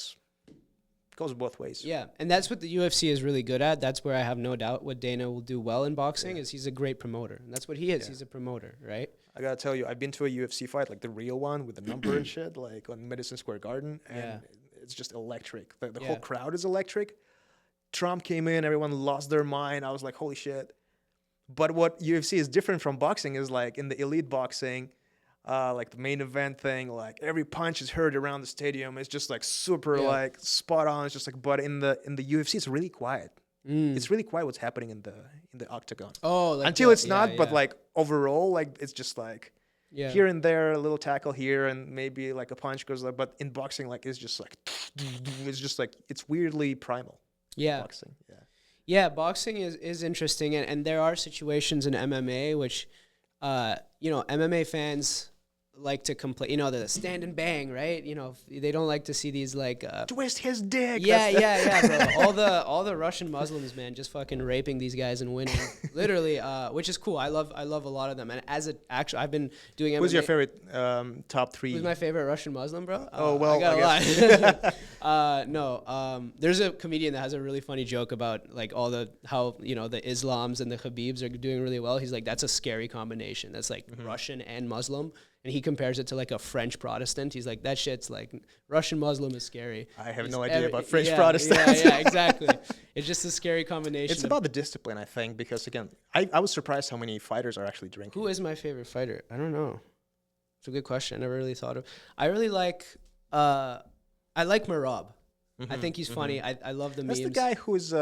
goes both ways. Yeah, and that's what the UFC is really good at. That's where I have no doubt what Dana will do well in boxing is he's a great promoter. And that's what he is. Yeah. He's a promoter, right? I got to tell you, I've been to a UFC fight, like the real one with the number and shit, like on Madison Square Garden, and it's just electric. The whole crowd is electric. Trump came in, everyone lost their mind. I was like, holy shit. But what UFC is different from boxing is like in the elite boxing, like the main event thing, like every punch is heard around the stadium. It's just like super like spot on. It's just like, but in the UFC, it's really quiet. It's really quiet what's happening in the octagon. Oh, like until it's not, but like overall, like it's just like here and there, a little tackle here, and maybe like a punch goes like. But in boxing, like it's just like it's weirdly primal. Yeah, boxing. Yeah. Yeah, boxing is interesting, and there are situations in MMA which, MMA fans like to complain. The stand and bang, right? They don't like to see these like twist his dick. Yeah, bro. All the Russian Muslims, man, just fucking raping these guys and winning, literally, which is cool. I love a lot of them. And I've been doing MMA. Who's your favorite top 3? Who's my favorite Russian Muslim, bro? I got a lot. There's a comedian that has a really funny joke about like how the Islams and the Khabibs are doing really well. He's like, that's a scary combination. That's like Russian and Muslim. And he compares it to like a French Protestant. He's like, that shit's like, Russian Muslim is scary. I have no idea about French Protestants. Yeah, exactly. It's just a scary combination. It's about the discipline, I think, because again, I was surprised how many fighters are actually drinking. Who is my favorite fighter? I don't know. It's a good question. I never really thought of. I really like, I like Merab. I think he's funny. I love the memes. That's the guy who's,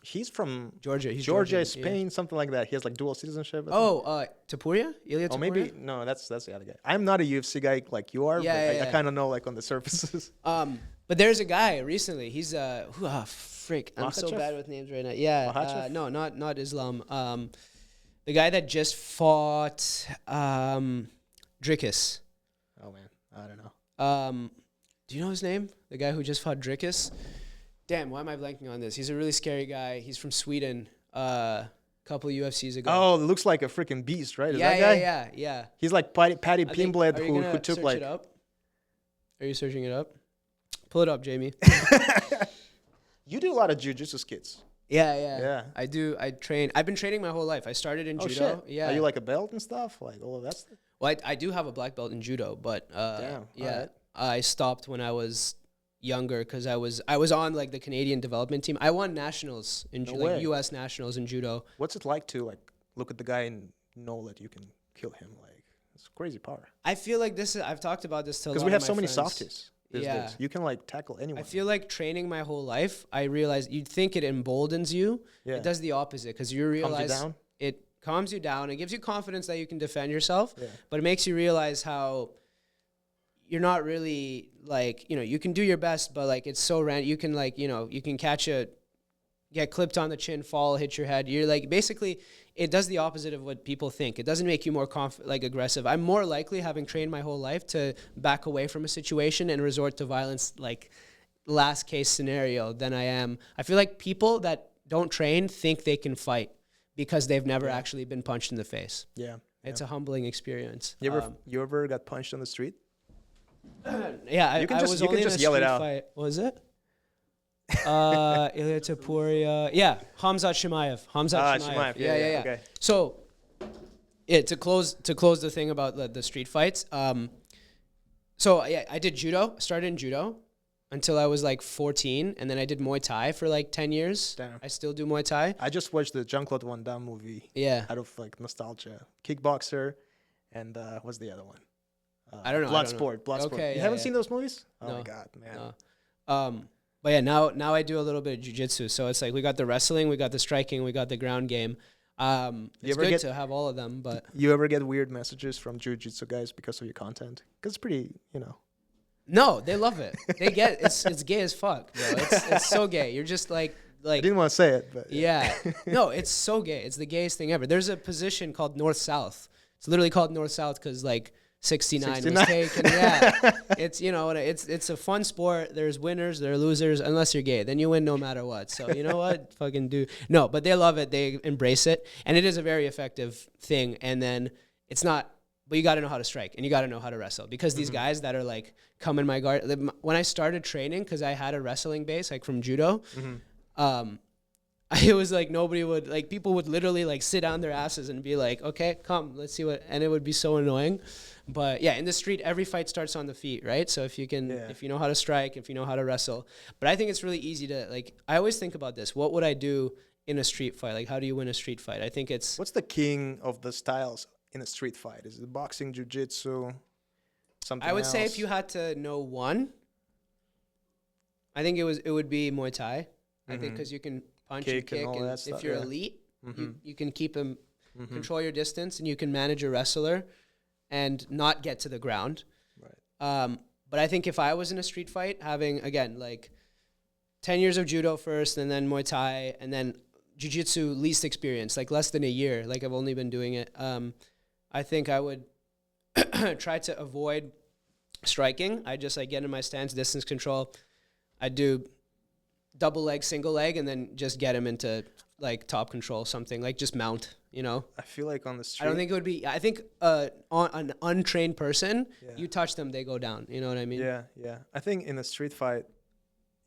he's from Georgia. Georgia, Spain, something like that. He has like dual citizenship. Tapuria? Ilya Tapuria? Oh, maybe no. That's the other guy. I'm not a UFC guy like you are. I kind of know like on the surfaces. But there's a guy recently. He's frick. I'm so bad with names right now. Yeah. No, not Islam. The guy that just fought Dricus. Oh man, I don't know. Do you know his name? The guy who just fought Dricus. Damn, why am I blanking on this? He's a really scary guy. He's from Sweden. Couple of UFCs ago. Oh, looks like a freaking beast, right? Is that guy? Yeah. He's like Paddy Pimblett who took like. It up? Are you searching it up? Pull it up, Jamie. You do a lot of jiu-jitsu skits. Yeah. I do. I train. I've been training my whole life. I started in judo. Shit. Yeah. Are you like a belt and stuff? Like all of that stuff? Well, I do have a black belt in judo, but Right. I stopped when I was younger because I was on like the Canadian development team. I won nationals in like U.S. nationals in judo. What's it like to like look at the guy and know that you can kill him? Like it's crazy power. I feel like I've talked about this to a lot of my friends. Because we have so many softies. Yeah. You can like tackle anyone. I feel like training my whole life, I realized you'd think it emboldens you. Yeah. It does the opposite because you realize it calms you down. It gives you confidence that you can defend yourself, but it makes you realize how you're not really like, you can do your best, but like it's so random. You can like, you can get clipped on the chin, fall, hit your head. You're like, basically it does the opposite of what people think. It doesn't make you more aggressive. I'm more likely, having trained my whole life, to back away from a situation and resort to violence, like last case scenario, than I am. I feel like people that don't train think they can fight because they've never actually been punched in the face. Yeah. It's a humbling experience. You ever got punched on the street? Yeah, you can just yell it out. Fight. What was it? Ilya Tapuria. Yeah, Hamzat Chimaev. Chimaev. Yeah. Okay. So, to close the thing about the street fights. So I did judo. Started in judo until I was like 14, and then I did Muay Thai for like 10 years. Damn. I still do Muay Thai. I just watched the Jean-Claude Van Damme movie. Yeah. Out of like nostalgia. Kickboxer, and what's the other one? I don't know. Bloodsport. Okay, you haven't seen those movies? No. Oh my god, man. No. But yeah, now I do a little bit of jiu-jitsu. So it's like we got the wrestling, we got the striking, we got the ground game. It's good to have all of them. But you ever get weird messages from jiu-jitsu guys because of your content? Because it's pretty, No, they love it. They get it's gay as fuck, bro. It's so gay. You're just like. I didn't want to say it, but yeah. No, it's so gay. It's the gayest thing ever. There's a position called North-South. It's literally called North-South because like 69 was taken. Yeah. It's it's a fun sport. There's winners, there are losers, unless you're gay. Then you win no matter what. So you know what? Fucking do. No, but they love it. They embrace it. And it is a very effective thing. And then it's not, but you got to know how to strike and you got to know how to wrestle, because these guys that are like come in my guard. When I started training, because I had a wrestling base like from judo, it was like nobody would, like, people would literally like sit on their asses and be like, okay, come, let's see what, and it would be so annoying. But yeah, in the street, every fight starts on the feet, right? So if you can, if you know how to strike, if you know how to wrestle. But I think it's really easy to, like, I always think about this. What would I do in a street fight? Like, how do you win a street fight? I think it's... What's the king of the styles in a street fight? Is it boxing, jiu-jitsu, something I would else? say if you had to know one, I think it would be Muay Thai. I think because you can punch and kick, and if stuff, you're elite, you can keep them, control your distance, and you can manage a wrestler and not get to the ground. Right. But I think if I was in a street fight, having, again, like 10 years of judo first, and then Muay Thai, and then jiu-jitsu least experience, like less than a year, like I've only been doing it, I think I would try to avoid striking. I just, like, get in my stance, distance control. I do double leg, single leg, and then just get him into like top control, something like just mount, you know? I feel like on the street... I don't think it would be, I think on an untrained person, you touch them, they go down. You know what I mean? Yeah, yeah. I think in a street fight,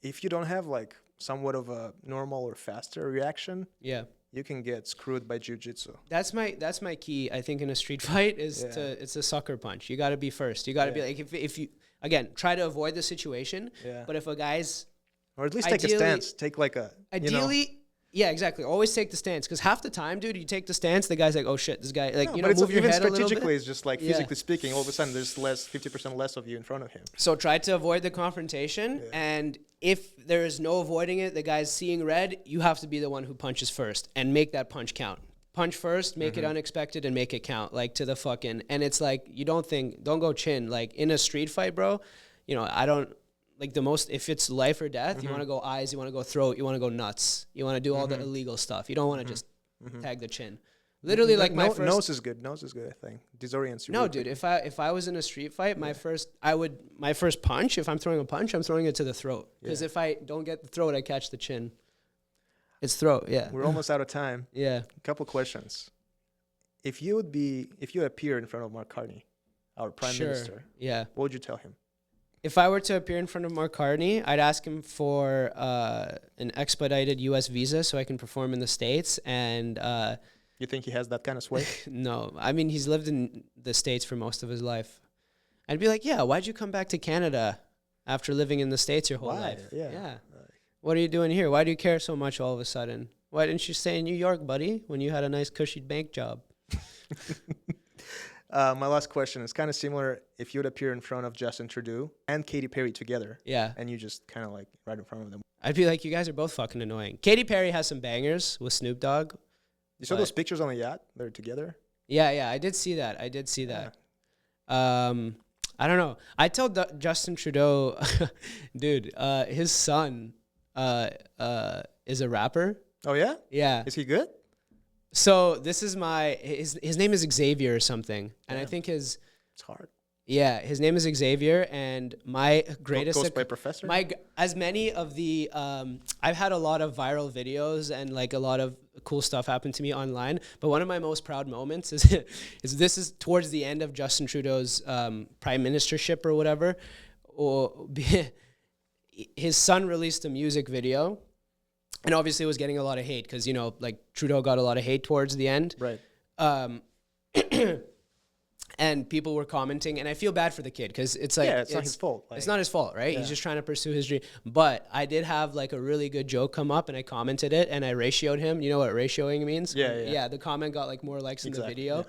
if you don't have like somewhat of a normal or faster reaction, you can get screwed by jiu-jitsu. That's my key, I think, in a street fight is it's a sucker punch. You got to be first. You got to be like, if you, again, try to avoid the situation, but if a guy's... Or at least take a stance. Take like a... Ideally... Yeah, exactly. Always take the stance, because half the time, dude, you take the stance, the guy's like, "Oh shit, this guy," like, move your head a little bit. Strategically, it's just like physically speaking, all of a sudden there's 50% less of you in front of him. So try to avoid the confrontation, and if there is no avoiding it, the guy's seeing red, you have to be the one who punches first and make that punch count. Punch first, make it unexpected, and make it count, like to the fucking. And it's like, don't go chin. Like in a street fight, bro, I don't. Like the most, if it's life or death, you want to go eyes, you want to go throat, you want to go nuts. You want to do all the illegal stuff. You don't want to just tag the chin. Literally, like my first... Nose is good. Nose is good, I think. Disorients you. No, dude, if I was in a street fight, my first punch, if I'm throwing a punch, I'm throwing it to the throat. Because if I don't get the throat, I catch the chin. It's throat, yeah. We're almost out of time. Yeah. A couple questions. If you appear in front of Mark Carney, our Prime Minister, what would you tell him? If I were to appear in front of Mark Carney, I'd ask him for an expedited U.S. visa so I can perform in the States. And you think he has that kind of sway? No. I mean, he's lived in the States for most of his life. I'd be like, yeah, why'd you come back to Canada after living in the States your whole life? Yeah. What are you doing here? Why do you care so much all of a sudden? Why didn't you stay in New York, buddy, when you had a nice cushy bank job? My last question is kind of similar. If you would appear in front of Justin Trudeau and Katy Perry together, and you just kind of like right in front of them, I'd be like, you guys are both fucking annoying. Katy Perry has some bangers with Snoop Dogg. You saw those pictures on the yacht? They're together? Yeah, I did see that. I don't know. I told Justin Trudeau, dude, his son is a rapper. Oh, yeah? Yeah. Is he good? So this is his name is Xavier or something. And I think it's hard. Yeah, his name is Xavier, and my greatest... Goes by professor? As many of the... I've had a lot of viral videos and like a lot of cool stuff happen to me online, but one of my most proud moments is this is towards the end of Justin Trudeau's prime ministership or whatever. His son released a music video, and obviously it was getting a lot of hate because, like Trudeau got a lot of hate towards the end. Right. And people were commenting, and I feel bad for the kid because it's like... Yeah, it's not his fault. It's not his fault, right? He's just trying to pursue his dream. But I did have like a really good joke come up, and I commented it, and I ratioed him. You know what ratioing means? Yeah, the comment got like more likes in the video.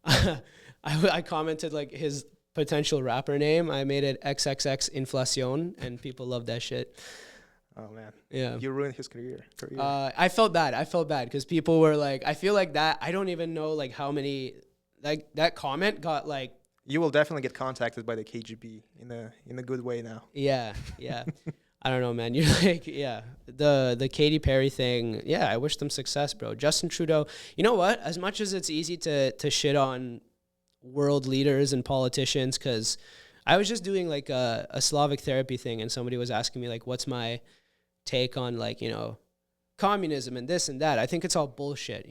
Yeah. I commented like his potential rapper name. I made it XXX Inflacion, and people loved that shit. Oh, man. Yeah. You ruined his career. I felt bad because people were like... I feel like that... I don't even know like how many... Like that comment got like... You will definitely get contacted by the KGB in a good way now. Yeah. I don't know, man. You're like, the Katy Perry thing. Yeah, I wish them success, bro. Justin Trudeau. You know what? As much as it's easy to shit on world leaders and politicians, because I was just doing like a Slavic therapy thing, and somebody was asking me like, what's my take on like, communism and this and that. I think it's all bullshit,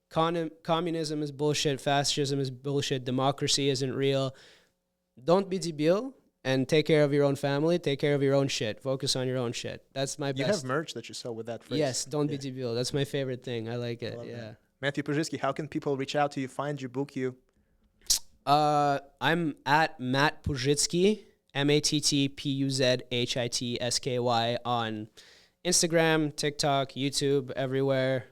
Communism is bullshit. Fascism is bullshit. Democracy isn't real. Don't be debil and take care of your own family, take care of your own shit, focus on your own shit. That's my best. You have merch that you sell with that phrase. Yes, don't be TBO. That's my favorite thing. I like it. That. Matthew Puzhitsky, how can people reach out to you, find you, book you? I'm at Matt Puzhitsky, MattPuzhitsky on Instagram, TikTok, YouTube, everywhere.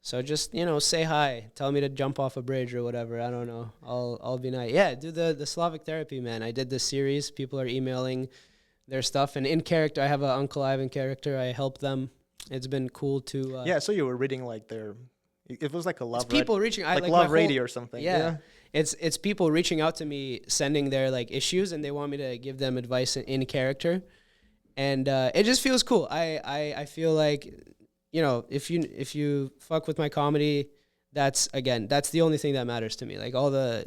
So just, say hi. Tell me to jump off a bridge or whatever. I don't know. I'll be nice. Yeah, do the Slavic therapy, man. I did this series. People are emailing their stuff. And in character, I have an Uncle Ivan character. I help them. It's been cool to... yeah, so you were reading like their... It was like a love... It's people reaching... Like love radio or something. Yeah. It's people reaching out to me, sending their like issues, and they want me to give them advice in character. And it just feels cool. I feel like... if you fuck with my comedy, that's the only thing that matters to me. Like all the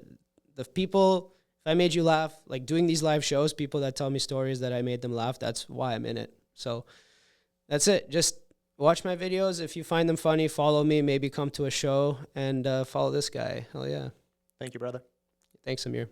people, if I made you laugh, like doing these live shows, people that tell me stories that I made them laugh, that's why I'm in it. So that's it. Just watch my videos. If you find them funny, follow me, maybe come to a show and follow this guy. Hell yeah. Thank you, brother. Thanks, Samir.